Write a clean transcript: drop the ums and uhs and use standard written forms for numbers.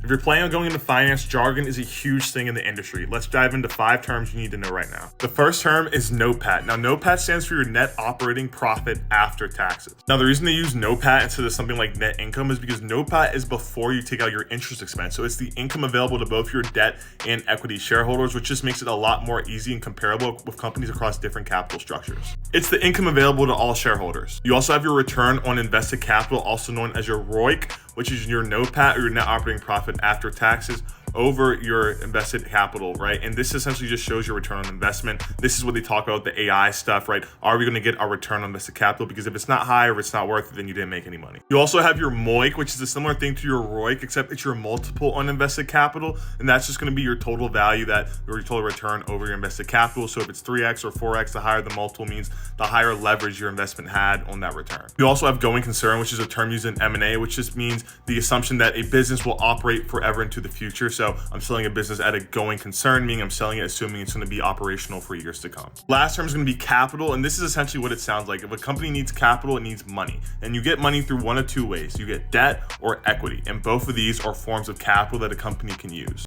If you're planning on going into finance, jargon is a huge thing in the industry. Let's dive into 5 terms you need to know right now. The first term is NOPAT. Now, NOPAT stands for your net operating profit after taxes. Now, the reason they use NOPAT instead of something like net income is because NOPAT is before you take out your interest expense. So it's the income available to both your debt and equity shareholders, which just makes it a lot more easy and comparable with companies across different capital structures. It's the income available to all shareholders. You also have your return on invested capital, also known as your ROIC, which is your NOPAT or your net operating profit after taxes over your invested capital, right? And this essentially just shows your return on investment. This is what they talk about, the AI stuff, right? Are we going to get our return on invested capital? Because if it's not high or if it's not worth it, then you didn't make any money. You also have your MOIC, which is a similar thing to your ROIC, except it's your multiple on invested capital. And that's just going to be your total value or your total return over your invested capital. So if it's 3x or 4x, the higher the multiple means the higher leverage your investment had on that return. You also have going concern, which is a term used in M&A, which just means the assumption that a business will operate forever into the future. So I'm selling a business at a going concern, meaning I'm selling it assuming it's going to be operational for years to come. Last term is going to be capital, and this is essentially what it sounds like. If a company needs capital, it needs money. And you get money through one of 2 ways. You get debt or equity, and both of these are forms of capital that a company can use.